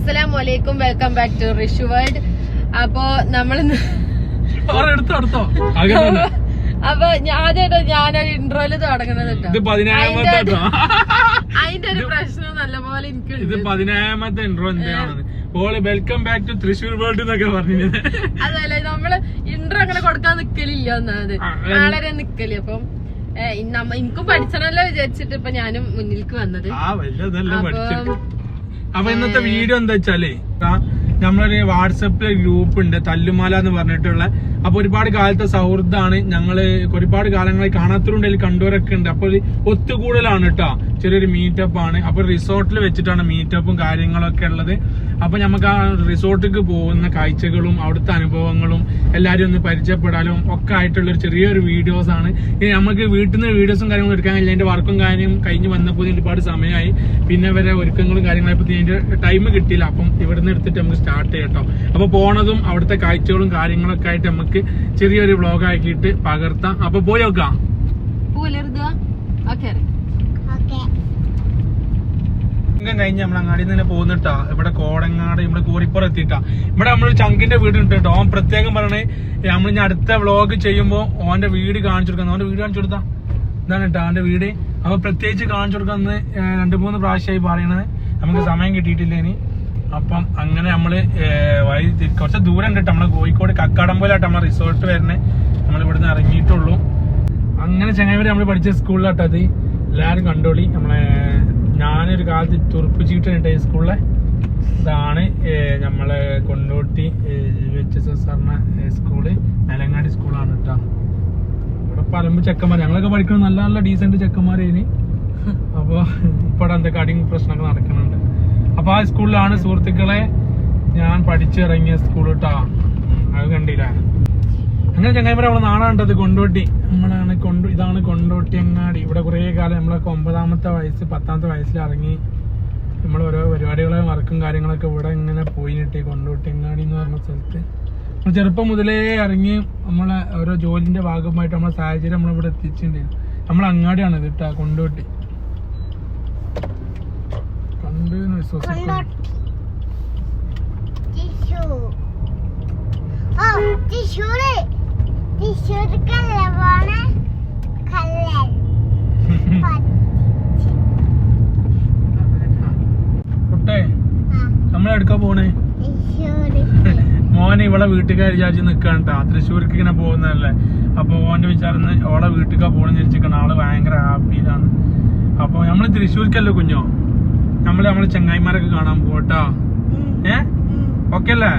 അസ്സലാമലൈക്കും, welcome back to Rishu world. അപ്പൊ നമ്മളിന്ന് അപ്പൊ ആദ്യമായിട്ട് ഞാനൊരു ഇൻട്രോയില് തുടങ്ങുന്നത് കേട്ടോ. അതിന്റെ ഒരു പ്രശ്നം നല്ലപോലെ എനിക്ക് ഇത് 17ാമത്തെ ഇൻട്രോ എന്താണ് welcome back to Thrissur world എന്നൊക്കെ പറഞ്ഞത്. അതല്ലേ നമ്മള് ഇൻട്രോ അങ്ങനെ കൊടുക്കാൻ നിക്കലില്ല ഒന്നാമത്, വളരെ നിക്കല്. അപ്പം എനിക്കും പഠിച്ചണല്ലോ വിചാരിച്ചിട്ട് ഇപ്പൊ ഞാനും മുന്നിലേക്ക് വന്നത്. അപ്പൊ ഇന്നത്തെ വീഡിയോ എന്താ വെച്ചാലേ, നമ്മളൊരു വാട്സപ്പില് ഗ്രൂപ്പ് ഉണ്ട് തല്ലുമാല എന്ന് പറഞ്ഞിട്ടുള്ള. അപ്പൊ ഒരുപാട് കാലത്തെ സൗഹൃദമാണ്, ഞങ്ങള് ഒരുപാട് കാലങ്ങളായി കാണാത്തവരുണ്ടെങ്കിൽ കണ്ടവരൊക്കെ ഉണ്ട്. അപ്പൊ ഒത്തുകൂടലാണ് കേട്ടോ, ചെറിയൊരു മീറ്റപ്പ് ആണ്. അപ്പൊ റിസോർട്ടിൽ വെച്ചിട്ടാണ് മീറ്റപ്പും കാര്യങ്ങളൊക്കെ ഉള്ളത്. അപ്പൊ നമുക്ക് ആ റിസോർട്ടിലേക്ക് പോകുന്ന കാഴ്ചകളും അവിടുത്തെ അനുഭവങ്ങളും എല്ലാരും ഒന്ന് പരിചയപ്പെടാനും ഒക്കെ ആയിട്ടുള്ള ഒരു ചെറിയൊരു വീഡിയോസ് ആണ്. ഇനി നമുക്ക് വീട്ടിൽ നിന്ന് വീഡിയോസും കാര്യങ്ങളും എടുക്കാൻ കഴിയില്ല, എന്റെ വർക്കും കാര്യം കഴിഞ്ഞ് വന്നപ്പോൾ ഒരുപാട് സമയമായി, പിന്നെ വരെ ഒരുക്കങ്ങളും കാര്യങ്ങളായപ്പോ ഇതിന്റെ ടൈം കിട്ടിയില്ല. അപ്പം ഇവിടുന്ന് എടുത്തിട്ട് നമുക്ക് സ്റ്റാർട്ട് ചെയ്യട്ടോ. അപ്പൊ പോണതും അവിടുത്തെ കാഴ്ചകളും കാര്യങ്ങളൊക്കെ ആയിട്ട് നമുക്ക് ചെറിയൊരു വ്ളോഗ് ആക്കിയിട്ട് പകർത്താം. അപ്പൊ പോയി നോക്കാം. കഴിഞ്ഞ് നമ്മൾ അങ്ങാടി തന്നെ പോകുന്നിട്ടാ. ഇവിടെ കോടങ്ങാട് ഇവിടെ കോറിപ്പുറം എത്തിയിട്ടാ. ഇവിടെ നമ്മളൊരു ചങ്കിന്റെ വീട് ഉണ്ട് കേട്ടോ. ഓൻ പ്രത്യേകം പറയണേ, നമ്മൾ ഇനി അടുത്ത വ്ളോഗ് ചെയ്യുമ്പോ ഓന്റെ വീട് കാണിച്ചു കൊടുക്കാം. ഓന്റെ വീട് കാണിച്ചു കൊടുത്താ ഇതാണ് കേട്ടോ അവന്റെ വീട്. അപ്പൊ പ്രത്യേകിച്ച് കാണിച്ചു കൊടുക്കാന്ന് 2-3 പ്രാവശ്യമായി പറയണത്, നമുക്ക് സമയം കിട്ടിയിട്ടില്ല ഇനി. അപ്പം അങ്ങനെ നമ്മള് വഴി കുറച്ച് ദൂരം ഉണ്ട് കേട്ടോ. നമ്മള് കോഴിക്കോട് കക്കാടംപോലായിട്ട് നമ്മളെ റിസോർട്ട് വരണേ. നമ്മൾ ഇവിടുന്ന് ഇറങ്ങിയിട്ടുള്ളൂ. അങ്ങനെ ചങ്ങായിവരെ നമ്മള് പഠിച്ച സ്കൂളിലാട്ടോ അത്. എല്ലാരും കണ്ടോളി. നമ്മളെ ഞാനൊരു കാലത്ത് തുറപ്പിച്ചിട്ടുണ്ട് ഈ സ്കൂളിലെ. ഇതാണ് നമ്മളെ കൊണ്ടോട്ടി VHSS സ്കൂള്, മേലങ്ങാടി സ്കൂളാണ് കേട്ടോ. ഇവിടെ പരമ്പ് ചെക്കന്മാർ, ഞങ്ങളൊക്കെ പഠിക്കണം നല്ല നല്ല ഡീസന്റ് ചെക്കന്മാരേന്. അപ്പൊ ഇപ്പടെ എന്തൊക്കെ അടിയും പ്രശ്നങ്ങൾ നടക്കുന്നുണ്ട്. അപ്പൊ ആ സ്കൂളിലാണ് സുഹൃത്തുക്കളെ ഞാൻ പഠിച്ചിറങ്ങിയ സ്കൂൾ കേട്ടോ. അത് കണ്ടില്ല. അങ്ങനെ ചങ്ങായിമാരെ നമ്മളെ നാടാണ്ടത് കൊണ്ടോട്ടി. നമ്മളാണ് ഇതാണ് കൊണ്ടോട്ടി അങ്ങാടി. ഇവിടെ കുറെ കാലം നമ്മളൊക്കെ 9ാമത്തെ വയസ്സ് 10ാമത്തെ വയസ്സിൽ ഇറങ്ങി നമ്മൾ ഓരോ പരിപാടികളും വർക്കും കാര്യങ്ങളൊക്കെ ഇവിടെ ഇങ്ങനെ പോയിട്ട് കൊണ്ടോട്ടി അങ്ങാടി എന്ന് പറഞ്ഞ സ്ഥലത്ത് നമ്മൾ ചെറുപ്പം മുതലേ ഇറങ്ങി നമ്മളെ ഓരോ ജോലിന്റെ ഭാഗമായിട്ട് നമ്മളെ സാഹചര്യം നമ്മളിവിടെ എത്തിച്ചിട്ടുണ്ട്. നമ്മളെ അങ്ങാടിയാണ് ഇത് കേട്ടോ, കൊണ്ടോട്ടി. കണ്ടെന്ന് വിശ്വസിക്കുന്നു. കുട്ടേ നമ്മളെടുക്കാ പോണേ? മോനെ ഇവളെ വീട്ടുകാർ വിചാരിച്ച് നിക്കാണ്ടാ, തൃശ്ശൂർക്ക് ഇങ്ങനെ പോകുന്നതല്ലേ. അപ്പൊ ഓന്റെ വിചാരം ഓളെ വീട്ടുകാർ പോണെന്ന് വിചാരിച്ചിരിക്കണം. ആള് ഭയങ്കര ഹാപ്പിയിലാണ്. അപ്പൊ നമ്മള് തൃശ്ശൂർക്കല്ലേ കുഞ്ഞോ, നമ്മള് ചങ്ങായിമാരൊക്കെ കാണാൻ പോട്ടാ. ഓക്കെ അല്ലേ?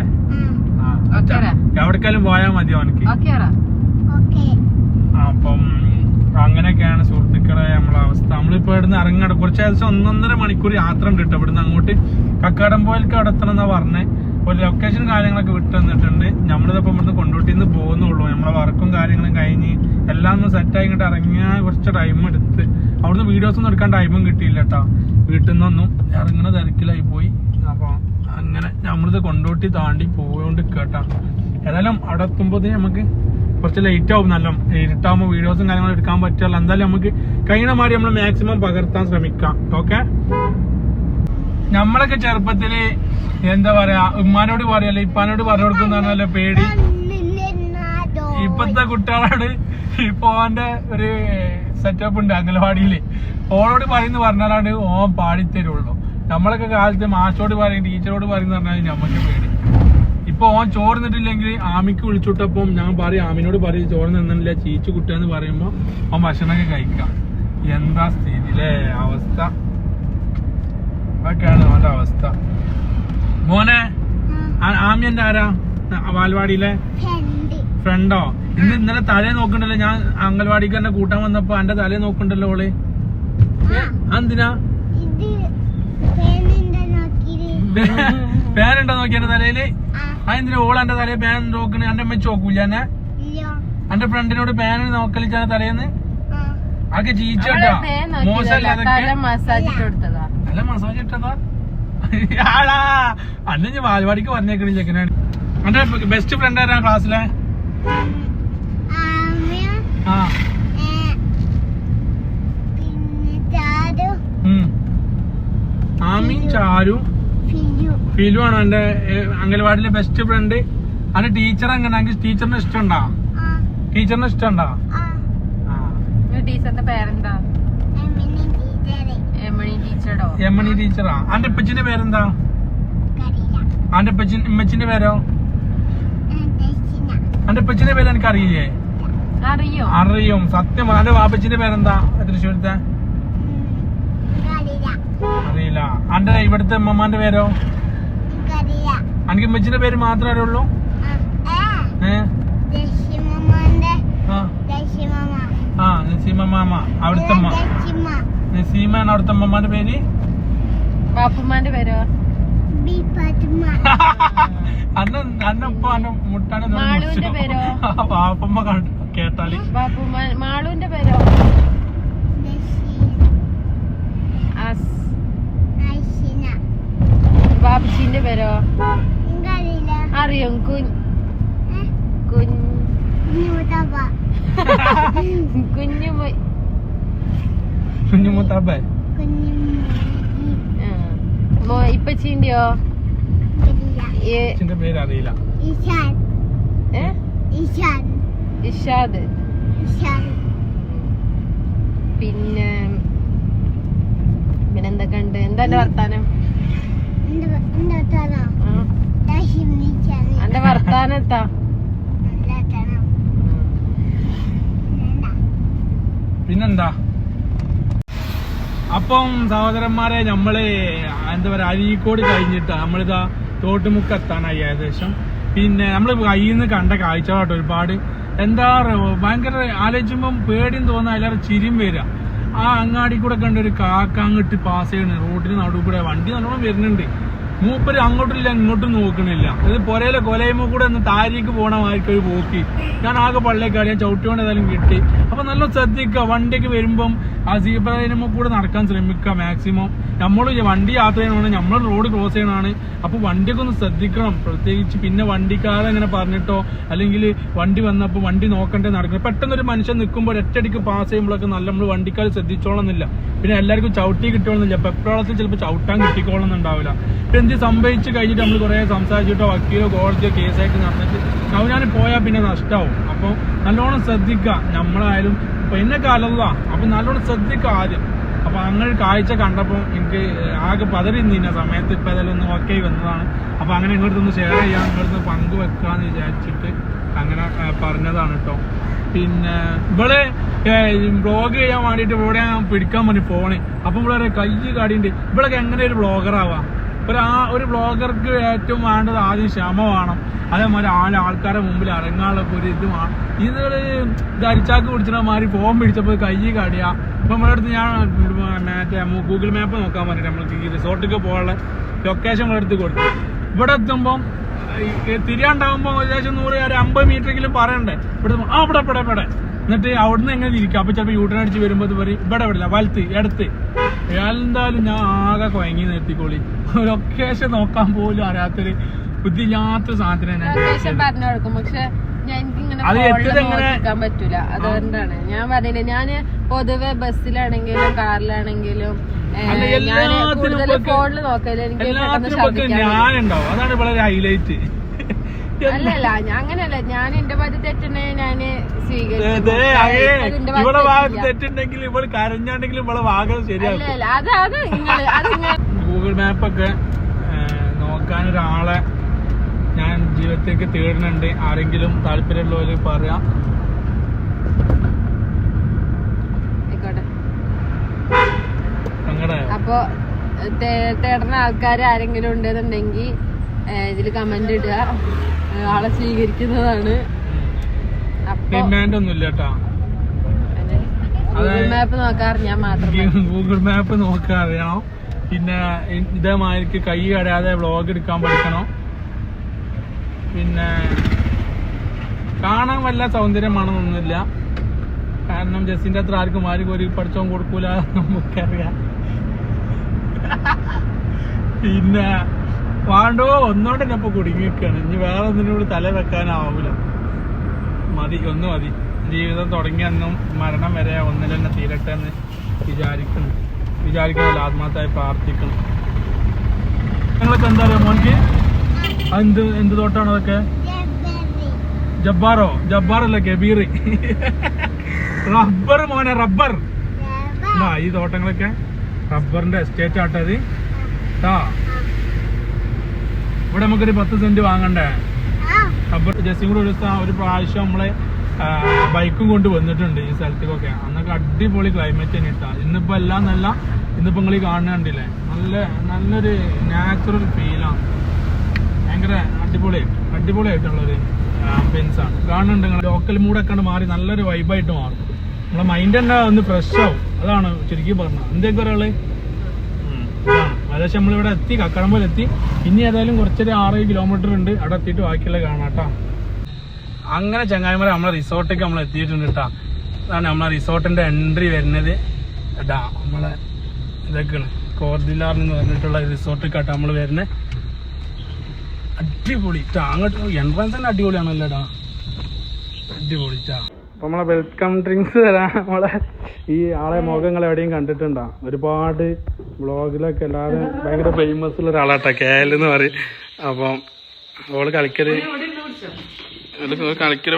എവിടേക്കാലും പോയാ മതി അവനക്ക്. അപ്പം അങ്ങനെയൊക്കെയാണ് സുഹൃത്തുക്കളെ നമ്മളെ അവസ്ഥ. നമ്മളിപ്പോ ഇവിടുന്ന് ഇറങ്ങണം. കുറച്ച് ദിവസം 1.5 മണിക്കൂർ യാത്ര ഉണ്ട് കേട്ടോ. ഇവിടുന്ന് അങ്ങോട്ട് കക്കാടംപോയിലേക്ക് അവിടെ എത്തണം എന്നാ പറഞ്ഞേ. ഒരു ലൊക്കേഷൻ കാര്യങ്ങളൊക്കെ വിട്ടു തന്നിട്ടുണ്ട്. നമ്മളിതിപ്പോ ഇവിടുന്ന് കൊണ്ടോട്ടിന്ന് പോകുന്നുള്ളൂ. നമ്മളെ വർക്കും കാര്യങ്ങളും കഴിഞ്ഞ് എല്ലാം ഒന്ന് സെറ്റായി ഇങ്ങോട്ട് ഇറങ്ങിയാൽ കുറച്ച് ടൈം എടുത്ത് അവിടുന്ന് വീഡിയോസ് ഒന്നും എടുക്കാൻ ടൈമും കിട്ടിയില്ല കേട്ടോ. വീട്ടിൽ നിന്നൊന്നും ഇറങ്ങണ തിരക്കിലായി പോയി. അപ്പൊ അങ്ങനെ നമ്മളിത് കൊണ്ടോട്ടി താണ്ടി പോയോണ്ട് കേട്ടാ. ഏതായാലും അവിടെ എത്തുമ്പോ നമുക്ക് കുറച്ച് ലേറ്റ് ആവും. നല്ല ഇരുട്ടാകുമ്പോൾ വീഡിയോസും കാര്യങ്ങളും എടുക്കാൻ പറ്റില്ല. എന്തായാലും നമുക്ക് കഴിയുന്ന മാതിരി നമ്മൾ മാക്സിമം പകർത്താൻ ശ്രമിക്കാം. ഓക്കെ. നമ്മളൊക്കെ ചെറുപ്പത്തില് എന്താ പറയാ, ഉമ്മാനോട് പറയല്ലേ ഇപ്പാനോട് പറഞ്ഞു കൊടുക്കുന്ന പറഞ്ഞാലോ പേടി. ഇപ്പത്തെ കുട്ടികളോട് ഇപ്പൊ ഓന്റെ ഒരു സെറ്റപ്പ് ഉണ്ട് അംഗനവാടിയില്. ഓളോട് പറഞ്ഞാലാണ് ഓൻ പാടിത്തരുള്ളൂ. നമ്മളൊക്കെ കാലത്ത് മാഷോട് പറയും ടീച്ചറോട് പറയും പറഞ്ഞാൽ നമുക്ക് പേടി. ഇപ്പൊ ഓൻ ചോറ് നിന്നിട്ടില്ലെങ്കിൽ ആമിക്ക് വിളിച്ചുവിട്ടപ്പം ഞാൻ പറയും, ആമിനോട് പറയും ചോറ് നിന്നില്ല ചീച്ചു കുട്ടിയെന്ന് പറയുമ്പോ ഓൻ ഭക്ഷണമൊക്കെ കഴിക്കാം. എന്താ സ്ഥിതിയിലെ അവസ്ഥ, അതൊക്കെയാണ് അവന്റെ അവസ്ഥ. മോനെ ആമി എന്റെ ആരാ? ബാലവാടിയിലെ ഫ്രണ്ടോ? ഇന്നലെ തലേ നോക്കണ്ടല്ലോ. ഞാൻ അംഗൻവാടിക്ക് തന്നെ കൂട്ടാൻ വന്നപ്പോ എന്റെ തലേ നോക്കണ്ടല്ലോ ഓള്. എന്തിനാ പേനുണ്ടോ നോക്കി എന്റെ തലയില്? അതെന്തിനാ ഓള് എന്റെ തലയിൽ പേൻ നോക്കണ? എന്റെ അമ്മ നോക്കൂല എന്നെ? എന്റെ ഫ്രണ്ടിനോട് പേന നോക്കലിച്ചാണ് തലേന്ന്. അതൊക്കെ ചീച്ചോട്ടാ, മോശമല്ലേ അതൊക്കെ? നല്ല മസാജ് ഇട്ടതാ ആളാ. അന്ന് ഞാൻ ബാലവാടിക്ക് പറഞ്ഞേക്കണ ചെക്കനാണ്. എന്റെ ബെസ്റ്റ് ഫ്രണ്ട് ആരാ ക്ലാസ്സിലെ? ആമി, ചാരു, ഫീലും ആണ് എന്റെ അംഗൻവാടിയിലെ ബെസ്റ്റ് ഫ്രണ്ട്. അതിന്റെ ടീച്ചർ എങ്ങനെ ടീച്ചറിന് ഇഷ്ടമുണ്ടാ? ടീച്ചറിന് ഇഷ്ടമുണ്ടാ? ടീച്ചറിന്റെ പേരെന്താ? എമ്മണി ടീച്ചറാ. അന്റെ ഉപ്പച്ചിന്റെ പേരെന്താ? അന്റെ ഉമ്മച്ചിന്റെ പേരോ? അന്റെ ഉപ്പച്ചിന്റെ പേര് എനിക്ക് അറിയില്ലേ? അറിയും സത്യം. അന്റെ വാപ്പച്ചിന്റെ പേരെന്താ? തൃശ്ശൂരത്തെ അറിയില്ല. അന്റെ ഇവിടുത്തെ അമ്മമാന്റെ പേരോ? എനിക്ക് ഉമ്മച്ചിന്റെ പേര് മാത്രമേ അറിയുള്ളൂ. നസീമ മാമ അവിടുത്തെ അമ്മ. നസീമാണ് അവിടുത്തെ അമ്മമാന്റെ പേര്. പാപ്പുമ്മാന്റെ പേരോ? അന്നപ്പോ അന്നെ മുട്ടാനെ പേരോ? പാപ്പമ്മ കേട്ടാല്. മാളുവിന്റെ പേരോ? ബാബുച്ചിന്റെ പേരോ? അറിയോ? കുഞ്ഞുമുത്താബ. ഇപ്പച്ചിന്റെയോ? പേര് അറിയില്ല. ഇഷാദ്. പിന്നെന്തൊക്കെ ഉണ്ട്? എന്താ എന്റെ വർത്താനം? എന്റെ വർത്താനം എത്താ? പിന്നെന്താ? അപ്പം സഹോദരന്മാരെ, നമ്മള് എന്താ പറയാ, അരീക്കോട് കഴിഞ്ഞിട്ടാ നമ്മളിതാ തോട്ടുമുക്ക് എത്താനായി ഏകദേശം. പിന്നെ നമ്മള് കയ്യിൽ നിന്ന് കണ്ട കാഴ്ചകളാട്ടോ ഒരുപാട്. എന്താ ഭയങ്കര ആലോചിക്കുമ്പം പേടിയും തോന്നാ, എല്ലാവരും ചിരിയും വരിക. ആ അങ്ങാടി കൂടെ കണ്ട ഒരു കാക്ക അങ്ങോട്ട് പാസ് ചെയ്യണ റോഡിന് നടുവ് കൂടെ വണ്ടി നല്ലോണം വരുന്നുണ്ട്. മൂപ്പര് അങ്ങോട്ടില്ല ഇങ്ങോട്ടും നോക്കണില്ല. ഇത് പൊരയിലെ കൊലയുമ്പോ കൂടെ ഒന്ന് താരിക്ക് പോണ മാതിരിക്ക് ഒരു പോക്കി. ഞാൻ ആകെ പള്ളിയേക്കാടി, ഞാൻ ചവിട്ടിയോണ്ട് ഏതായാലും കിട്ടി. അപ്പൊ നല്ല ശ്രദ്ധിക്കുക, വണ്ടിയൊക്കെ വരുമ്പം ആ സീബ്രയിനുമ്പോ കൂടെ നടക്കാൻ ശ്രമിക്കുക മാക്സിമം. നമ്മൾ വണ്ടി യാത്ര ചെയ്യണമാണ്, നമ്മൾ റോഡ് ക്രോസ് ചെയ്യണമാണ്. അപ്പൊ വണ്ടിയൊക്കെ ഒന്ന് ശ്രദ്ധിക്കണം പ്രത്യേകിച്ച്. പിന്നെ വണ്ടിക്കാരെ അങ്ങനെ പറഞ്ഞിട്ടോ അല്ലെങ്കിൽ വണ്ടി വന്നപ്പോൾ വണ്ടി നോക്കണ്ടേ നടക്കണം. പെട്ടെന്നൊരു മനുഷ്യൻ നിൽക്കുമ്പോൾ ഒറ്റയടിക്ക് പാസ് ചെയ്യുമ്പോഴൊക്കെ നല്ല നമ്മൾ വണ്ടിക്കാർ ശ്രദ്ധിച്ചോളന്നില്ല. പിന്നെ എല്ലാവർക്കും ചവിട്ടി കിട്ടണമെന്നില്ല. പെപ്രോളത്തിൽ ചിലപ്പോൾ ചവിട്ടാൻ കിട്ടിക്കോളന്നുണ്ടാവില്ല. ഇപ്പൊ എന്ത് സംഭവിച്ചു കഴിഞ്ഞിട്ട് നമ്മൾ കുറെ സംസാരിച്ചിട്ടോ വക്കീലോ കോടതിയോ കേസായിട്ട് നടന്നിട്ട് ഞാൻ പോയാൽ പിന്നെ നഷ്ടമാവും. അപ്പൊ നല്ലോണം ശ്രദ്ധിക്കുക. നമ്മളായാലും ഇപ്പൊ എന്നെ കാലല്ല, അപ്പൊ നല്ലോണം ശ്രദ്ധിക്കുക ആദ്യം. അപ്പൊ അങ്ങനെ കാഴ്ച കണ്ടപ്പോ എനിക്ക് ആകെ പതറിന്നിന്ന സമയത്ത് ഇപ്പൊ ഏതായാലും ഒന്ന് ഓക്കെ വന്നതാണ്. അപ്പൊ അങ്ങനെ ഇങ്ങോട്ടൊന്ന് ഷെയർ ചെയ്യാൻ, ഇങ്ങോട്ടൊന്ന് പങ്കുവെക്കാന്ന് വിചാരിച്ചിട്ട് അങ്ങനെ പറഞ്ഞതാണ് കേട്ടോ. പിന്നെ ഇവിടെ ബ്ലോഗ് ചെയ്യാൻ വേണ്ടിട്ട് ഇവിടെ ഞാൻ പിടിക്കാൻ വേണ്ടി ഫോണ്. അപ്പൊ ഇവിടെ കൈ കാടിയുണ്ട്. ഇവിടെ എങ്ങനെ ഒരു ബ്ലോഗറാവാം? ഒരു ബ്ലോഗർക്ക് ഏറ്റവും വേണ്ടത് ആദ്യം ക്ഷമ വേണം. അതേമാതിരി ആൾക്കാരെ മുമ്പിൽ ഇറങ്ങാനുള്ള ഒരു ഇത് വേണം. ഇതൊരു ധരിച്ചാക്ക് പിടിച്ചിട്ട് മാതിരി ഫോൺ പിടിച്ചപ്പോൾ കൈ കാടിയ. ഇപ്പൊ നമ്മുടെ അടുത്ത് ഞാൻ മറ്റേ ഗൂഗിൾ മാപ്പ് നോക്കാൻ വേണ്ടിട്ട് നമ്മൾക്ക് ഈ റിസോർട്ടിലേക്ക് പോകാനുള്ള ലൊക്കേഷൻ നമ്മുടെ അടുത്ത് കൊടുത്തു. ഇവിടെ എത്തുമ്പം തിരിയാണ്ടാവുമ്പോ ഏകദേശം 150 മീറ്ററെങ്കിലും പറയണ്ടേ. ഇവിടെ എന്നിട്ട് അവിടുന്ന് എങ്ങനെ തിരിക്കും. അപ്പൊ ചിലപ്പോൾ യൂട്ടേൺ അടിച്ച് വരുമ്പോൾ പറയും ഇവിടെ വിടില്ല, വലത്ത് എടുത്ത്. എന്തായാലും ഞാൻ ആകെ കുഴങ്ങി നിർത്തിക്കോളി. ലൊക്കേഷൻ നോക്കാൻ പോലും അറിയാത്തൊരു ബുദ്ധിയില്ലാത്ത സാധനം പറഞ്ഞു കൊടുക്കും. പക്ഷെ നോക്കാൻ പറ്റൂല. അതുകൊണ്ടാണ് ഞാൻ പറഞ്ഞില്ല. ഞാന് പൊതുവെ ബസ്സിലാണെങ്കിലും കാറിലാണെങ്കിലും കൂടുതൽ ഫോണില് നോക്കല്. എനിക്ക് ഞാനുണ്ടാവും, അതാണ് വളരെ ഹൈലൈറ്റ്. അല്ലല്ല അങ്ങനെയല്ല. ഞാൻ എന്റെ ഭാഗത്ത് തെറ്റുണ്ടെങ്കിൽ ഞാന് ഇവിടെ ഭാഗത്ത് തെറ്റുണ്ടെങ്കിൽ ഇവിടെ കരഞ്ഞാണ്ടെങ്കിലും ഇവിടെ ഭാഗം ശരിയാവും. ഗൂഗിൾ മാപ്പൊക്കെ നോക്കാനൊരാളെ ഞാൻ ജീവിതത്തിലേക്ക് തേടുന്നുണ്ട്. ആരെങ്കിലും താല്പര്യമുള്ളവര് പറയാം. അപ്പൊ തേടുന്ന ആൾക്കാർ ആരെങ്കിലും ഉണ്ടെന്നുണ്ടെങ്കിൽ ഇതില് കമന്റ് ഇടുക. ആളെ സ്വീകരിക്കുന്നതാണ്. ഡിമാൻഡ് ഒന്നുമില്ല കേട്ടോ. ഗൂഗിൾ മാപ്പ് നോക്കാറിയാൻ മാത്രം. ഗൂഗിൾ മാപ്പ് നോക്കാൻ അറിയണം. പിന്നെ ഇതേമാതിരിക്ക് കൈ കടയാതെ വ്ളോഗ് എടുക്കാൻ പഠിക്കണം. പിന്നെ കാണാൻ വല്ല സൗന്ദര്യമാണെന്നൊന്നുമില്ല. കാരണം ജസ്സിന്റെ അത്ര ആർക്കും ആരും ഒരു പഠിച്ചോൻ കൊടുക്കൂല, നമുക്കറിയാം. പിന്നെ വാണ്ടോ ഒന്നോടെ തന്നെ ഇപ്പൊ കുടുങ്ങിക്കാണ്. ഇനി വേറെ ഒന്നിനോട് തല വെക്കാനാവൂല. മതി, ഒന്ന് മതി. ജീവിതം തുടങ്ങി അന്നും മരണം വരെ ഒന്നിൽ തന്നെ തീരട്ടെ എന്ന് വിചാരിക്കണം. ആത്മാർത്ഥമായി പ്രാർത്ഥിക്കണം. നിങ്ങളൊക്കെ എന്താ പറയാ മോൻക്ക് എന്ത് എന്ത് തോട്ടാണ് അതൊക്കെ? ജബ്ബാറല്ല കബീർ. റബ്ബർ മോനെ, റബ്ബർ. ഈ തോട്ടങ്ങളൊക്കെ റബ്ബറിന്റെ എസ്റ്റേറ്റ് ആട്ടത് ട്ടാ. ഇവിടെ നമുക്കൊരു 10 സെന്റ് വാങ്ങണ്ടേ റബ്ബർ. ജസ്റ്റും കൂടെ ഒരു പ്രാവശ്യം നമ്മളെ ബൈക്കും കൊണ്ട് വന്നിട്ടുണ്ട് ഈ സ്ഥലത്തേക്കൊക്കെ. അന്നൊക്കെ അടിപൊളി ക്ലൈമറ്റ് തന്നെ ഇട്ടാ. ഇന്നിപ്പോ എല്ലാം നല്ല, ഇന്നിപ്പോ നിങ്ങൾ കാണുന്നുണ്ടില്ലേ, നല്ലൊരു നാച്ചുറൽ ഫീലാണ്. ഭയങ്കര അടിപൊളിയായിട്ടുള്ളൊരു ആംബിയൻസ് ആണ്. കാണുന്നുണ്ട് നിങ്ങൾ, ലോക്കൽ മൂടൊക്കെ മാറി നല്ലൊരു വൈബായിട്ട് മാറും. നമ്മളെ മൈൻഡ് തന്നെ ഒന്ന് ഫ്രഷ് ആവും. അതാണ് ശരിക്കും പറഞ്ഞത്. എന്തൊക്കെ ഒരാള് ഏകദേശം നമ്മളിവിടെ എത്തി, കക്കടമ്പൂർ എത്തി. ഇനി ഏതായാലും കുറച്ചൊരു 6 കിലോമീറ്റർ ഉണ്ട്. അവിടെ എത്തിയിട്ട് ബാക്കിയുള്ള കാണാട്ടാ. അങ്ങനെ ചങ്ങായിമാരെ നമ്മളെ റിസോർട്ടേക്ക് നമ്മൾ എത്തിയിട്ടുണ്ട് കേട്ടാ. അതാണ് നമ്മളെ റിസോർട്ടിന്റെ എൻട്രി വരുന്നത്. ഏട്ടാ നമ്മളെ ഇതൊക്കെയാണ് കോർദിലാർ എന്ന് പറഞ്ഞിട്ടുള്ള റിസോർട്ടൊക്കെ ആട്ടാ നമ്മൾ വരുന്നത്. അടിപൊളി അങ്ങോട്ട് എൻട്രൻസ് തന്നെ അടിപൊളിയാണല്ലോടാ, അടിപൊളിച്ചാ. അപ്പൊ നമ്മളെ വെൽക്കം ഡ്രിങ്ക്സ് തരാൻ നമ്മളെ ഈ ആളെ മുഖങ്ങൾ എവിടെയും കണ്ടിട്ടുണ്ടാ. ഒരുപാട് വ്ളോഗിലൊക്കെ എല്ലാവരും ഭയങ്കര ഫേമസ് ഉള്ള ഒരാളാട്ടാ, KL എന്ന് പറയും. അപ്പം ഓള് കളിക്കല്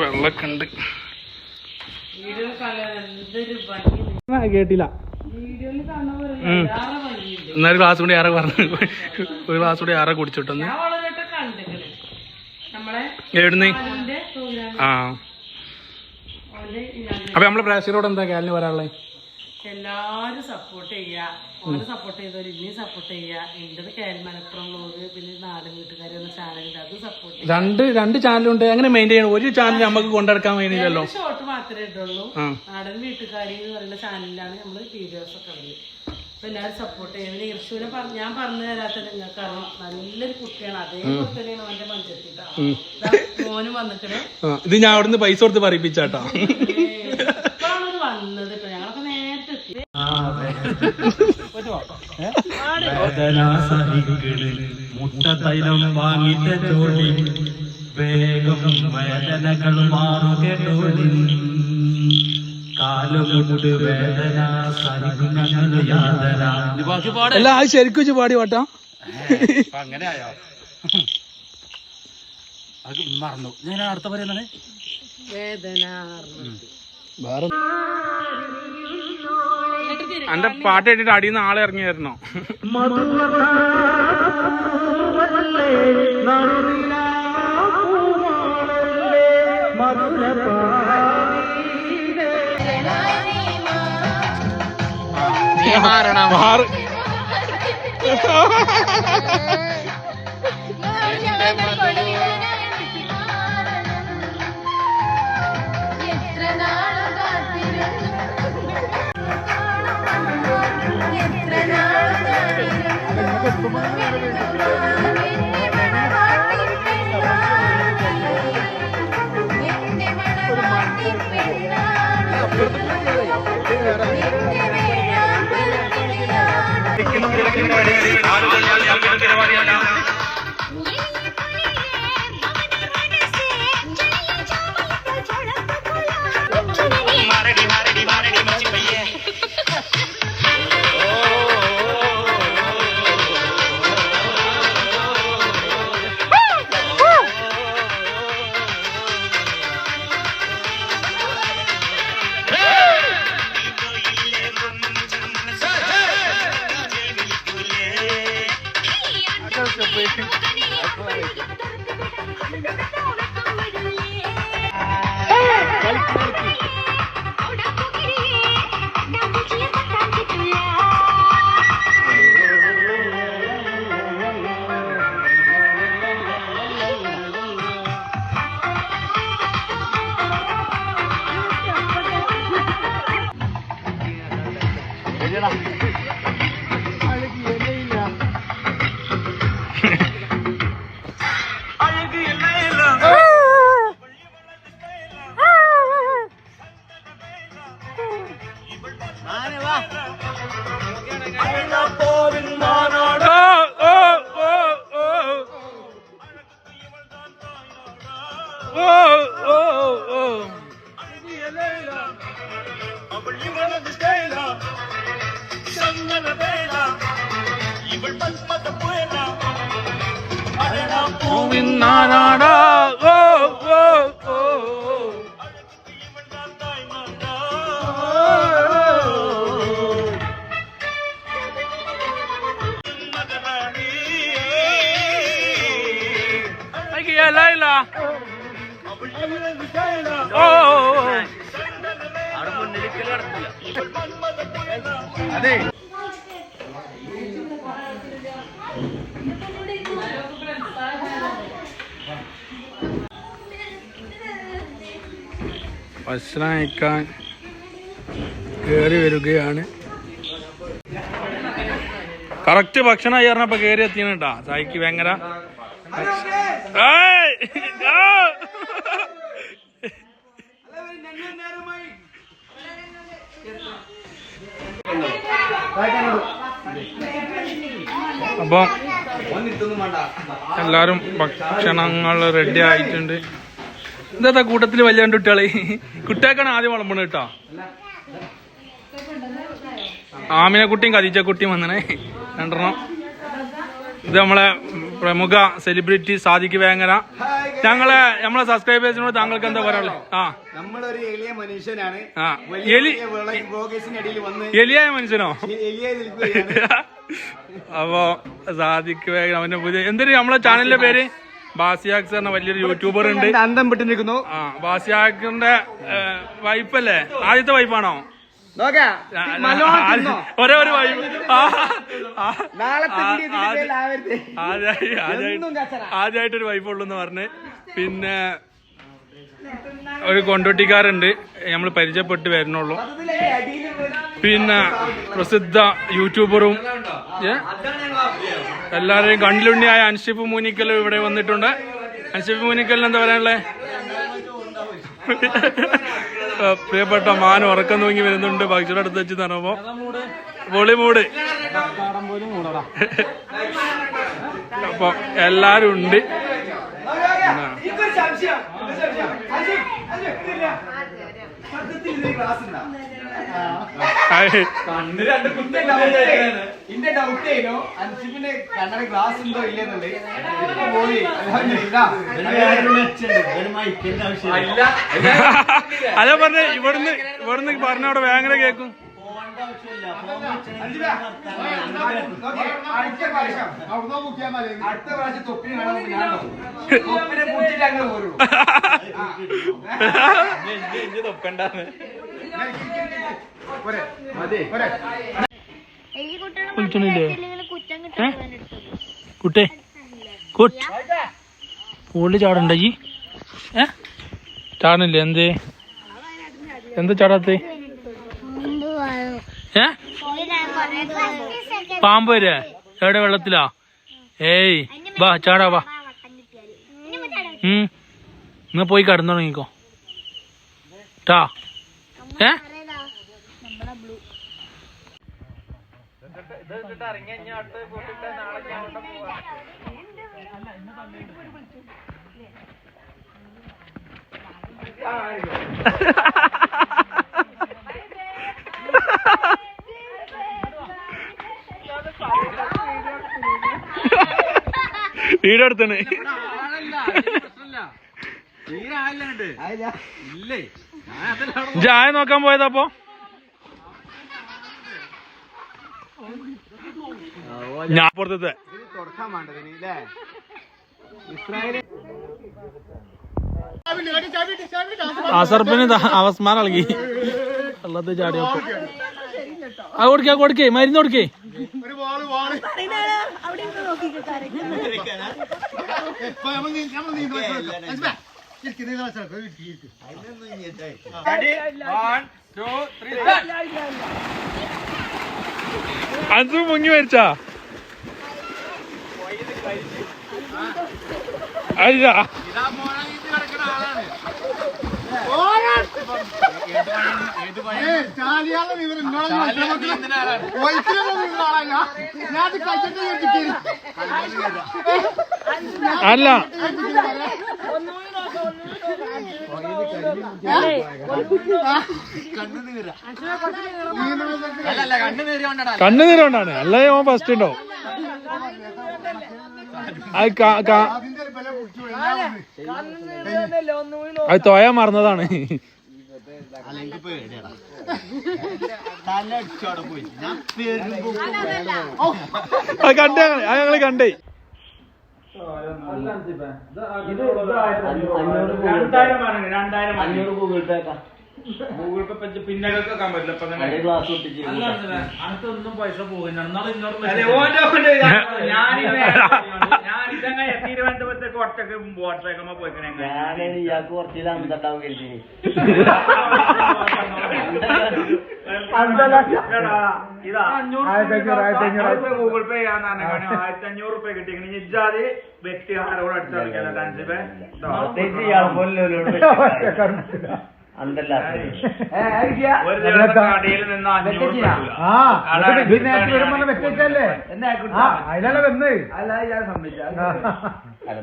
വെള്ളമൊക്കെ ഉണ്ട്. കേട്ടില്ല. എന്നാലും ക്ലാസ് കൂടി ആരെ പറഞ്ഞു, ഒരു ക്ലാസ് കൂടി ആരെ കുടിച്ചിട്ടെന്ന്. എവിടുന്ന്? ആ അപ്പൊ നമ്മളെ പ്രേക്ഷകരോട് എന്താ KL പറയാനുള്ളത്? എല്ലാരും സപ്പോർട്ട് ചെയ്യുക. ഓനെ സപ്പോർട്ട് ചെയ്തവർ ഇനിയും സപ്പോർട്ട് ചെയ്യുക. എന്റേത് KL മലപ്പുറം വ്ളോഗ്, പിന്നെ നാടൻ വീട്ടുകാരി എന്ന ചാനലുണ്ട്, അത് സപ്പോർട്ട് ചെയ്യുക. രണ്ട് ചാനലുണ്ട്. എങ്ങനെ മെയിൻറ്റെയിൻ ചെയ്യണം? ഒരു ചാനൽ നമുക്ക് കൊണ്ടെടുക്കാൻ വേണ്ടിയില്ലല്ലോ. ഷോർട്ട് മാത്രമേ ഇട്ടുള്ളൂ. നാടൻ വീട്ടുകാരി എന്ന് പറയുന്ന ചാനലിലാണ് നമ്മള് വീഡിയോസ് ഒക്കെ ഉള്ളത്. അപ്പൊ എല്ലാവരും സപ്പോർട്ട് ചെയ്യും. പിന്നെ ഇർഷുവിനെ ഞാൻ പറഞ്ഞു തരാത്തത് നിങ്ങൾക്ക് അറിയാം, നല്ലൊരു കുട്ടിയാണ്. അതേപോലെ തന്നെയാണ് അവന്റെ മഞ്ചത്തിട്ടാ മോനും വന്നിട്ട്. ഇത് ഞാൻ അവിടുന്ന് പൈസ കൊടുത്ത് പറയിപ്പിച്ചാട്ടാ വന്നത്. ഇപ്പൊ ഞങ്ങളൊക്കെ നേരത്തെ എത്തി. മുട്ടത്തൈലം വാങ്ങിച്ച ജോലി വേഗം വേദനകൾ മാറുകേട്ടോലി. കാലുമുട്ട് വേദന സഹിക്കുന്നങ്ങൾ യാതന. അല്ല അത് ശരിക്കും പാടി പാട്ടാ. അങ്ങനെയായോ? അത് മറന്നു. ഞാൻ അടുത്ത പറയുന്നത് വേദന. എന്റെ പാട്ട് കേട്ടിട്ട് അടിയിൽ നിന്ന് ആളെ ഇറങ്ങിയായിരുന്നോ? മാറ് ഇവൾ പിന്നാരാടാ ഓ ഓ ഓ ലൈല ഓ അതെ ഭക്ഷണം കഴിക്കാൻ കയറി വരികയാണ്. കറക്റ്റ് ഭക്ഷണമായി പറഞ്ഞപ്പോ കയറി എത്തിയാണ് കേട്ടാ. സായിക്ക് ഭയങ്കര അപ്പം എല്ലാരും ഭക്ഷണങ്ങൾ റെഡി ആയിട്ടുണ്ട്. എന്താ കൂട്ടത്തിൽ വലിയ രണ്ട് കുട്ടികളെ കുട്ടികൾക്കാണ് ആദ്യം വിളമ്പണ കേട്ടോ. ആമിനെ കുട്ടിയും ഖദീജ കുട്ടിയും വന്നണേ രണ്ടെണ്ണം. ഇത് നമ്മളെ പ്രമുഖ സെലിബ്രിറ്റി സാദിഖ് വേങ്ങര. നമ്മളെ സബ്സ്ക്രൈബേഴ്സിനോട് താങ്കൾക്ക് എന്താ പറയാനുള്ളത്? നമ്മളൊരു എളിയ മനുഷ്യനാണ്. എലിയായ മനുഷ്യനോ? അപ്പൊ സാദിഖ് വേങ്ങര അവന്റെ പുതിയ എന്തൊരു നമ്മളെ ചാനലിന്റെ പേര് ബാസിയാക്സ് എന്ന വലിയൊരു യൂട്യൂബർ ഉണ്ട്. അന്തം വിട്ടിരിക്കുന്നു. ബാസിയാക്കിന്റെ വൈഫല്ലേ? ആദ്യത്തെ വൈഫാണോ? ഒരേ ഒരു വൈഫ്. ആദ്യമായിട്ടൊരു വൈഫുള്ളൂ എന്ന് പറഞ്ഞ്. പിന്നെ ഒരു കൊണ്ടോട്ടിക്കാരുണ്ട്, നമ്മൾ പരിചയപ്പെട്ട് വരുന്നുള്ളൂ. പിന്നെ പ്രസിദ്ധ യൂട്യൂബറും എല്ലാവരെയും കണ്ണിലുണ്ണിയായ അൻഷിഫ് മൂനിക്കലും ഇവിടെ വന്നിട്ടുണ്ട്. അൻഷിഫ് മൂനിക്കലിന് എന്താ പറയാനുള്ളത്? പ്രിയപ്പെട്ട മാൻ ഉറക്കം തൂങ്ങി വരുന്നുണ്ട് ഭക്ഷണം എടുത്ത് വെച്ച് തരുമ്പോ പൊളി മൂട്. അപ്പൊ എല്ലാരും ഉണ്ട്. അതാ പറഞ്ഞ ഇവിടുന്ന് പറഞ്ഞ അവിടെ ഭയങ്കര കേക്കും. അടുത്ത പ്രാവശ്യം തൊപ്പിന് തൊപ്പിനെ പൂച്ചിട്ട് അങ്ങനെ പോരുള്ളൂ. തൊപ്പണ്ടാന്ന് കുട്ടേ കുട്ട് പൂളിൽ ചാടണ്ട ജി? ചാടണില്ലേ? എന്ത് ചാടാത്ത? പാമ്പ് വരെ എവിടെ? വെള്ളത്തിലാ? ഏയ് വാ ചാടാ വാ. എന്നാ പോയി കടന്നു തുടങ്ങിക്കോ ട്ടാ. വീടെടുത്തണ് ചായ നോക്കാൻ പോയതപ്പോ ഞാൻ പുറത്തത്തെ അസർപ്പിന് അവസ്മാനം ഇളകി വെള്ളത്തിൽ ചാടിയപ്പോ. അത് കൊടുക്കേ മരുന്ന് കൊടുക്കേ. അത് മുങ്ങി മരിച്ചാ? അല്ല അല്ല കണ്ണുനീര് കൊണ്ടാണ്. അല്ലേ ഓൻ ഫസ്റ്റ് ഉണ്ടോ? അത് തോയാ മറന്നതാണ്. അത് കണ്ടേ, അത് ഞങ്ങള് കണ്ടേ. 2000 ഗൂഗിൾ പേ ഗൂഗിൾ പേ പിന്നൊക്കെ വെക്കാൻ പറ്റില്ല. അടുത്തൊന്നും പൈസ പോകുന്ന ഞാനിതങ്ങനെ തിരുവനന്തപുരത്തേക്ക് ഒറ്റക്ക് ബോട്ടിലേക്കുമ്പോ പോയിക്കണേ. ഇയാൾക്ക് കുറച്ച് അന്തണ്ടാവും കരുതി ഇതാ 500 ഗൂഗിൾ പേ ചെയ്യാന്നാണ്. 1500 റുപ്യ കിട്ടിയെങ്കിൽ ഇജാതി വ്യക്തി ആരോട് അടിച്ചറിയിക്കാൻ ഒരു ദിവസം കടയിൽ നിന്ന് 500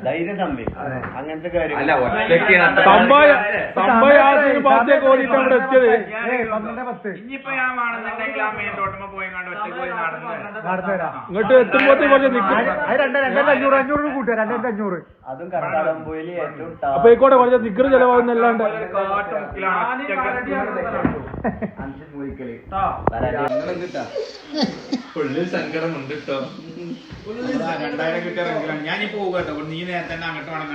ധൈര്യം തമ്പി അങ്ങനത്തെ കാര്യം ഇനിയിപ്പോ ഞാൻ വേണമെന്നുണ്ടെങ്കിൽ ആ മെയിൻ റോട്ടുമ്പോ പോയി കണ്ട് ഒറ്റ പോയി ഇങ്ങോട്ട് എത്തുമ്പോഴത്തേക്ക് അതും കർണാടകയിൽ ഏറ്റവും അപ്പൊ ഇക്കോട്ടെ കുറച്ച് നിക്കറ് ചെലവാകുന്നല്ലാണ്ട് ഉള്ളിൽ സങ്കടമുണ്ട് കേട്ടോ. 2000 കിട്ടിയാൽ ഞാനീ പോവുക കേട്ടോ. നീ നേരത്തെ തന്നെ അങ്ങോട്ട് വേണം.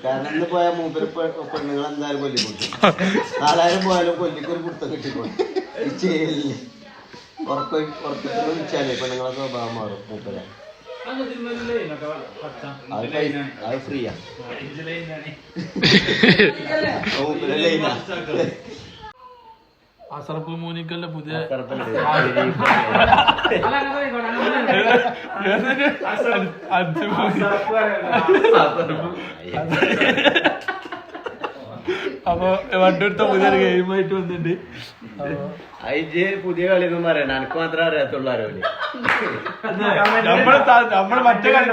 കാരണം ഇന്ന് പോയാൽ മൂപ്പര് പെണ്ണുങ്ങൾ എന്തായാലും കൊല്ലിക്കൊണ്ടു 4000 പോയാലും കൊല്ലിക്കൊരു പുറത്ത് കിട്ടിക്കൊണ്ടു ഉറക്കത്തിൽ വിളിച്ചാലേ പെണ്ണുങ്ങളെ സ്വഭാവം മാറും മൂപ്പര. അത് ഫ്രീയാ അസർപ്പ് മൂനിക്കലിന്റെ പുതിയ അപ്പൊ വണ്ടെടുത്ത പുതിയൊരു ഗെയിമായിട്ട് വന്നിട്ടുണ്ട്. പുതിയ കളിയൊന്നും പറയണ്ട, എനിക്ക് മാത്രമേ അറിയാത്തുള്ളൂ. ആരോഗ്യം നമ്മള് മറ്റേ കളി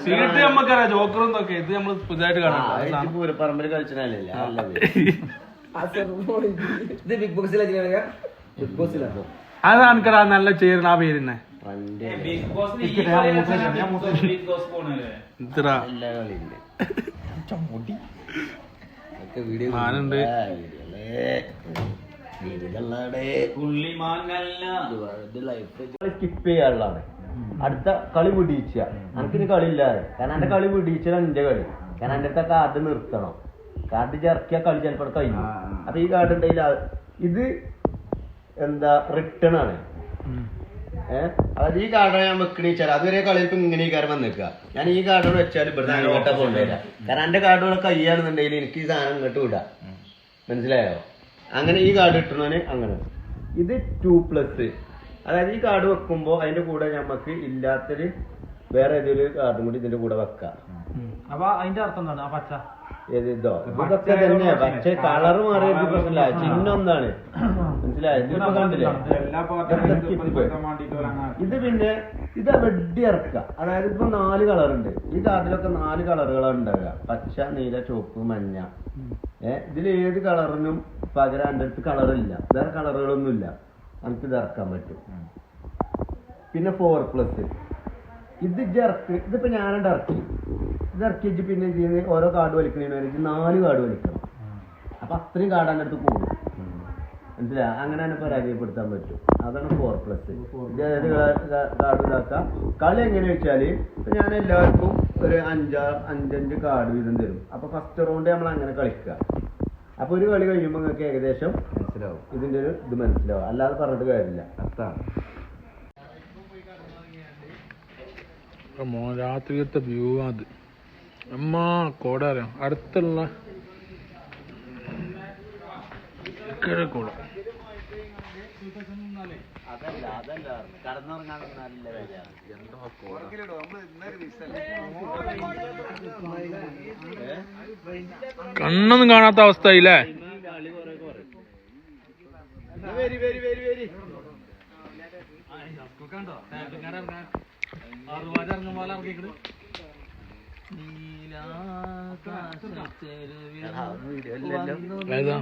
സീറ്റ് നമ്മക്കറിയാം, ജോക്കറും ഒക്കെ. ഇത് നമ്മള് പുതിയതായിട്ട് കാണാം. പൂരപ്പറമ്പിൽ കളിച്ചല്ലേ ബിഗ് ബോസിലാണ്. അത് എനിക്കടാ നല്ല ചേരുന്ന ആ പേരിന്നെ ബിഗ് ബോസ് ഇത്ര മാനുണ്ട്. സ്കിപ്പ് ചെയ്യാനുള്ളതാണ്. അടുത്ത കളി പിടിച്ച എനിക്കിനി കളി ഇല്ലാതെ, കാരണം എന്റെ കളി പിടിച്ചാൽ എന്റെ കളി. കാരണം എന്റെ അടുത്ത കാർഡ് നിർത്തണം. കാർഡ് ചേർക്കിയ കളി ചിലപ്പോൾ കഴിഞ്ഞു. അപ്പൊ ഈ കാർഡ് ഉണ്ടെങ്കിൽ ഇത് എന്താ റിട്ടേൺ ആണ്. അതായത് ഈ കാർഡ് ഞാൻ വെക്കണീച്ചാൽ അതുവരെ കളിയിൽ ഇങ്ങനെ ഈ കാര്യം വന്നിക്കുക. ഞാൻ ഈ കാർഡോട് വെച്ചാൽ ഇവിടെ അങ്ങോട്ടാ കൊണ്ടുവരാം. കാരണം എന്റെ കാർഡോടെ കയ്യാണെന്നുണ്ടെങ്കിൽ എനിക്ക് ഈ സാധനം ഇങ്ങോട്ട് വിടാം. മനസ്സിലായോ? അങ്ങനെ ഈ കാർഡ് കിട്ടണവന് അങ്ങനെ. ഇത് 2+, അതായത് ഈ കാർഡ് വെക്കുമ്പോൾ അതിന്റെ കൂടെ നമുക്ക് ഇല്ലാത്തൊരു വേറെ ഏതൊരു കാർഡും കൂടി ഇതിന്റെ കൂടെ വെക്കാം. അപ്പൊ അതിന്റെ അർത്ഥം എന്താണ്? ആ പച്ച ഇതോ ഇതൊക്കെ തന്നെയാ, പക്ഷെ കളറ് മാറിയത് പ്രശ്നമില്ല. ചിഹ്നം എന്താണ് മനസ്സിലായോ? ഇതിപ്പോ കണ്ടില്ലേ? ഇത് പിന്നെ ഇത് വെഡ്ഡി ഇറക്കുക. അതായത് ഇപ്പൊ 4 കളറുണ്ട്. ഈ കാർഡിലൊക്കെ 4 കളറുകളാണ് ഉണ്ടാവുക: പച്ച, നീല, ചുവപ്പ്, മഞ്ഞ. ഇതിൽ ഏത് കളറിനും പകരം എൻ്റെ അടുത്ത് കളറില്ല, വേറെ കളറുകളൊന്നുമില്ല. നമുക്ക് ഇത് ഇറക്കാൻ പറ്റും. പിന്നെ 4+, ഇത് ഇറക്ക്. ഇതിപ്പോ ഞാനിവിടെ ഇറക്കി. ഇത് ഇറക്കിയിട്ട് പിന്നെ ഇതിന് ഓരോ കാർഡ് വലിക്കുന്നതിന് 4 കാർഡ് വലിക്കണം. അപ്പൊ അത്രയും കാർഡ് എൻ്റെ അടുത്ത് കൂടും. മനസ്സിലാ? അങ്ങനെ തന്നെ പരാജയപ്പെടുത്താൻ പറ്റും. അതാണ് 4+. ഇത് ഏത് കാർഡ് ഇതാക്കാം. കളി എങ്ങനെ വെച്ചാല് ഞാൻ എല്ലാവർക്കും ഒരു 5 കാർഡ് വീതം തരും. അപ്പൊ ഫസ്റ്റ് റൗണ്ട് നമ്മൾ അങ്ങനെ കളിക്കുക. അപ്പൊ ഒരു കളി കഴിയുമ്പോൾ നിങ്ങൾക്ക് ഏകദേശം മനസ്സിലാവും, ഇതിന്റെ ഒരു ഇത് മനസ്സിലാവും. അല്ലാതെ പറഞ്ഞിട്ട് കാര്യമില്ല. അതാണ് രാത്രിയിലത്തെ വ്യൂ. അത് അമ്മ കോടാരം അടുത്തുള്ള കുളം. അതല്ല കടന്നുറങ്ങാൻ നല്ല കണ്ണൊന്നും കാണാത്ത അവസ്ഥയില്ലേ? ഏതാ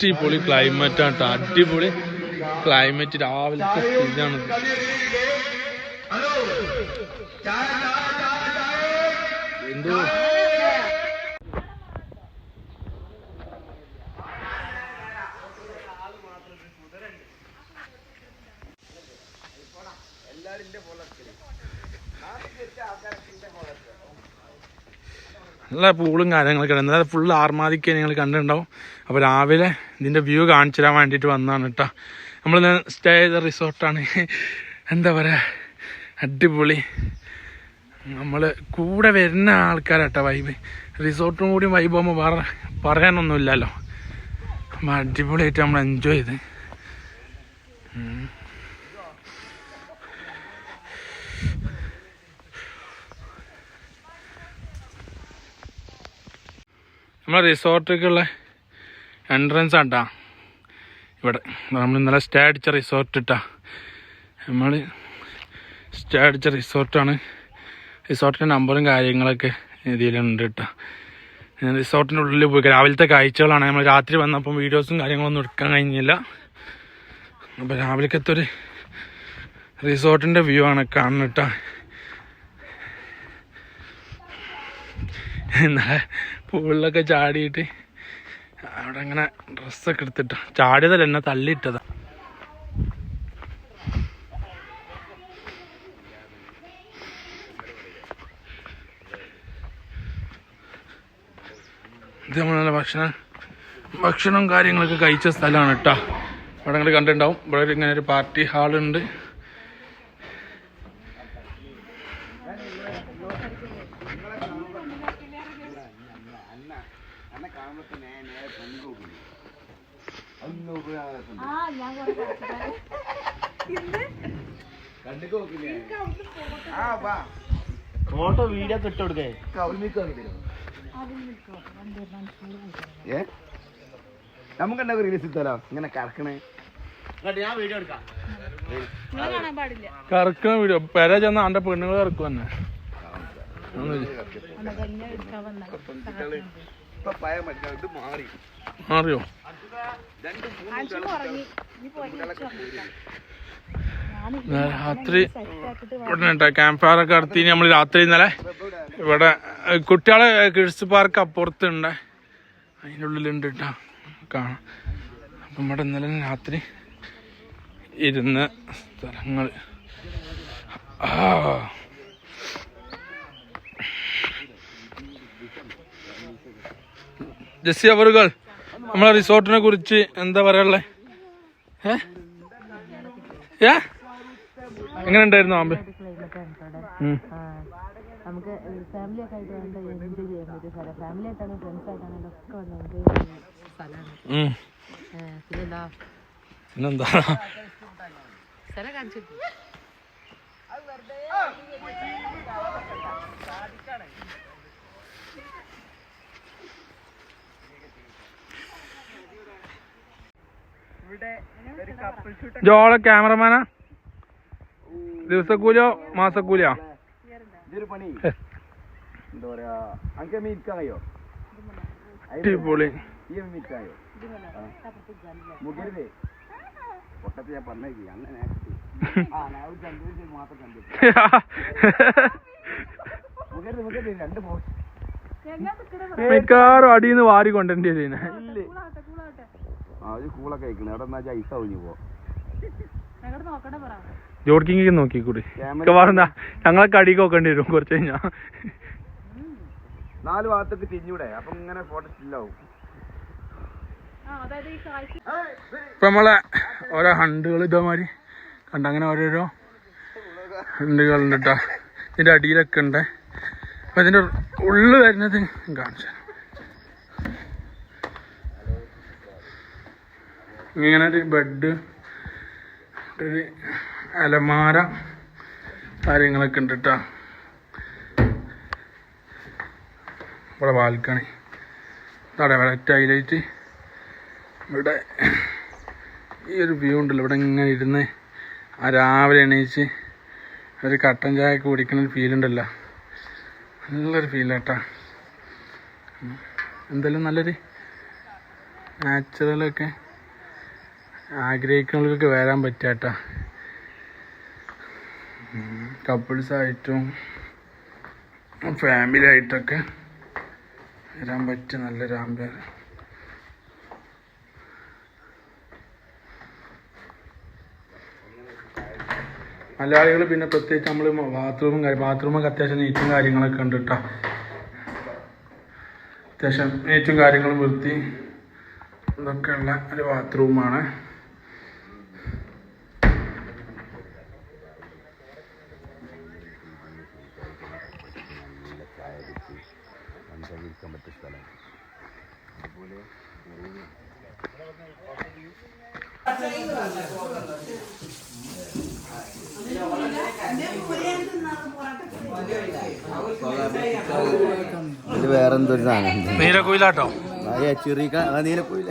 അടിപൊളി ക്ലൈമറ്റ് ആണ് കേട്ടോ, അടിപൊളി ക്ലൈമറ്റ്. രാവിലത്തെ ഇതാണ്. എന്തോ നല്ല പൂളും കാര്യങ്ങളൊക്കെ ഉണ്ട്. അതായത് ഫുള്ള് ആർമാദിക്ക് നിങ്ങൾ കണ്ടിട്ടുണ്ടാവും. അപ്പോൾ രാവിലെ ഇതിൻ്റെ വ്യൂ കാണിച്ചു തരാൻ വേണ്ടിയിട്ട് വന്നതാണ് കേട്ടോ. നമ്മൾ സ്റ്റേ ചെയ്ത റിസോർട്ടാണ്. എന്താ പറയുക, അടിപൊളി. നമ്മൾ കൂടെ വരുന്ന ആൾക്കാരാട്ടോ വൈബ്. റിസോർട്ടും കൂടി വൈബ് ആകുമ്പോൾ വേറെ പറയാനൊന്നുമില്ലല്ലോ. അപ്പം അടിപൊളിയായിട്ട് നമ്മൾ എൻജോയ് ചെയ്ത്. നമ്മളെ റിസോർട്ടിലേക്കുള്ള എൻട്രൻസ് ആട്ടാ ഇവിടെ. നമ്മൾ ഇന്നലെ സ്റ്റേ അടിച്ച റിസോർട്ട് ഇട്ടാ. നമ്മൾ സ്റ്റേ അടിച്ച റിസോർട്ടാണ്. റിസോർട്ടിൻ്റെ നമ്പറും കാര്യങ്ങളൊക്കെ ഇതിലുണ്ട് കേട്ടോ. റിസോർട്ടിൻ്റെ ഉള്ളിൽ പോയി രാവിലത്തെ കാഴ്ചകളാണ്. നമ്മൾ രാത്രി വന്നപ്പം വീഡിയോസും കാര്യങ്ങളൊന്നും എടുക്കാൻ കഴിഞ്ഞില്ല. അപ്പോൾ രാവിലേക്കത്തൊരു റിസോർട്ടിൻ്റെ വ്യൂ ആണ് കാണുന്നത് കേട്ടോ. ഇന്നലെ പൂളിലൊക്കെ ചാടിയിട്ട് അവിടെ അങ്ങനെ ഡ്രസ്സൊക്കെ എടുത്തിട്ട് ചാടിയതല്ല, എന്നെ തള്ളിയിട്ടതാ. ഇത് നമ്മളെ ഭക്ഷണവും കാര്യങ്ങളൊക്കെ കഴിച്ച സ്ഥലമാണ് കേട്ടോ. അവിടെ നിങ്ങൾ കണ്ടിട്ടുണ്ടാവും. ഇവിടെ ഇങ്ങനെ ഒരു പാർട്ടി ഹാളുണ്ട്. ഫോട്ടോ വീഡിയോ ഒക്കെ ഇട്ട് കൊടുക്കേ. നമുക്കെന്താ റീൽസ് ഇട്ടാലോ ഇങ്ങനെ കറക്കണേ. ഞാൻ വീഡിയോ എടുക്കാം. കറക്കണ വീഡിയോ പെര ചെന്ന ആന്റെ പെണ്ണുങ്ങൾ കറക്കും തന്നെ. മാറിയോ? രാത്രി ഇവിടെ ക്യാമ്പ് ഫയർ ഒക്കെ നടത്തി. നമ്മൾ രാത്രി ഇന്നലെ ഇവിടെ കുട്ടികളെ കിഡ്സ് പാർക്ക് അപ്പുറത്തുണ്ട്, അതിൻ്റെ ഉള്ളിലുണ്ട് കേട്ടോ, കാണാം. അപ്പം ഇവിടെ ഇന്നലെ രാത്രി ഇരുന്ന സ്ഥലങ്ങൾ. ജെസ്സി അവറുകൾ നമ്മളെ റിസോർട്ടിനെ കുറിച്ച് എന്താ പറയാനുള്ളത്? എങ്ങനെ ഉണ്ടായിരുന്നു ആമ്പ്? നമുക്ക് ഫാമിലി ഒക്കെ ആയിട്ട് എൻജോയ് ചെയ്യാൻ പറ്റിയ സ്ഥലം. ഫാമിലി ആയിട്ടാണ് ഫ്രണ്ട്സ് ആയിട്ടാണ് ഒക്കെ വന്ന് എൻജോയ് ചെയ്യുന്ന സ്ഥലമാണ്. പിന്നെന്താ സ്ഥലം കാണിച്ചു. ജോളെ ക്യാമറമാനാ? ദിവസക്കൂലിയോ മാസക്കൂലിയോ? ഇതൊരു പണി എന്താ പറയാ, അനക്ക് മീറ്റ് കഴിയോ? അടിപൊളി. ഈ മീറ്റ് കഴിയോ? മുഖരുതേ പൊട്ടത്ത് ഞാൻ പറഞ്ഞേക്ക് അങ്ങനെ മുഖരുത് മുഖരുത് രണ്ട് പോസ്റ്റ് മിക്കാറും അടിയിന്ന് വാരി കൊണ്ടുവരേണ്ടി ചെയ്യുന്നത്. ആ ഒരു കൂളൊക്കെ കഴിക്കണേ. അവിടെ എന്നാ ഐസ ഒഴിഞ്ഞു പോ. ജോർക്കിങ് നോക്കിക്കൂടി പറഞ്ഞ ഞങ്ങളെ കടിക്ക് നോക്കേണ്ടി വരും കുറച്ച് കഴിഞ്ഞാ. 4 ഭാഗത്തൊക്കെ തിരിഞ്ഞൂടെ, അപ്പൊ ഇങ്ങനെ ഫോട്ടോ സ്റ്റില്ലാവും. ഇപ്പൊ നമ്മളെ ഓരോ ഹണ്ടുകൾ ഇതേമാതിരി കണ്ട, അങ്ങനെ ഓരോരോ ഹണ്ടുകളുണ്ട് കേട്ടോ. ഇതിന്റെ അടിയിലൊക്കെ ഉണ്ട്. അപ്പൊ ഇതിന്റെ ഉള്ളു വരുന്നത് കാണിച്ചു. ഇങ്ങനെ ഒരു ബെഡ്, ഒരു അലമാര കാര്യങ്ങളൊക്കെ ഉണ്ട് കേട്ടോ. ഇവിടെ ബാൽക്കണി, അവിടെ വെറൈറ്റി ഹൈലൈറ്റ്. ഇവിടെ ഈ ഒരു വ്യൂ ഉണ്ടല്ലോ, ഇവിടെ ഇങ്ങനെ ഇരുന്ന് ആ രാവിലെ എണീച്ച് ഒരു കട്ടൻ ചായ കുടിക്കുന്ന ഒരു ഫീൽ ഉണ്ടല്ലോ, നല്ലൊരു ഫീൽ കേട്ടോ. എന്തായാലും നല്ലൊരു നാച്ചുറലൊക്കെ ആഗ്രഹിക്കുന്നവർക്കൊക്കെ വരാൻ പറ്റാട്ടാ. കപ്പിൾസായിട്ടും ഫാമിലി ആയിട്ടൊക്കെ വരാൻ പറ്റിയ നല്ലൊരു ആംബിയർ. മലയാളികൾ പിന്നെ പ്രത്യേകിച്ച് നമ്മൾ ബാത്റൂമൊക്കെ അത്യാവശ്യം നീറ്റും കാര്യങ്ങളൊക്കെ ഉണ്ട് കേട്ടോ. അത്യാവശ്യം നീറ്റും കാര്യങ്ങളും വൃത്തി ഇതൊക്കെ ഉള്ള ഒരു ബാത്റൂമാണ്. ഇത് വേറെന്തൊരു സാധനം നീലക്കുയിലാട്ടോ. നീലക്കുയില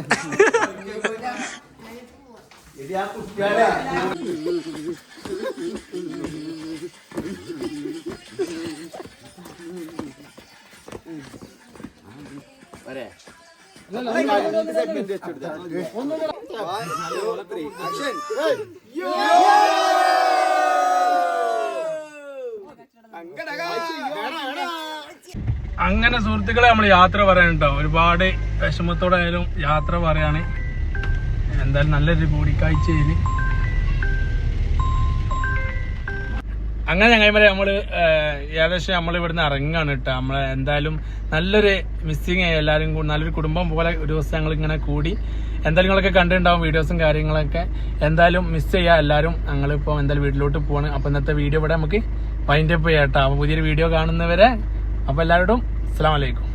അങ്ങനെ സുഹൃത്തുക്കളെ നമ്മൾ യാത്ര പറയാനുണ്ടോ. ഒരുപാട് വിഷമത്തോടെ ആയാലും യാത്ര പറയാണ്. എന്തായാലും നല്ലൊരു കൂടിക്കാഴ്ചയില് അങ്ങനെ ചങ്ങായിമാരെ നമ്മള് ഏകദേശം നമ്മൾ ഇവിടുന്ന് ഇറങ്ങാണ് കേട്ടോ. നമ്മളെ എന്തായാലും നല്ലൊരു മിസ്സിങ് എല്ലാവരും കൂടി നല്ലൊരു കുടുംബം പോലെ ഒരു ദിവസം ഞങ്ങൾ ഇങ്ങനെ കൂടി. എന്തായാലും നിങ്ങളൊക്കെ കണ്ടിട്ടുണ്ടാവും വീഡിയോസും കാര്യങ്ങളൊക്കെ. എന്തായാലും മിസ് ചെയ്യാം എല്ലാവരും. ഞങ്ങളിപ്പോൾ എന്തായാലും വീട്ടിലോട്ട് പോവാണ്. അപ്പൊ ഇന്നത്തെ വീഡിയോ ഇവിടെ നമുക്ക് വൈൻഡ് അപ്പ് ചെയ്യാം കേട്ടോ. അപ്പൊ പുതിയൊരു വീഡിയോ കാണുന്നവരെ അപ്പൊ എല്ലാവരോടും അസ്സലാമു അലൈക്കും.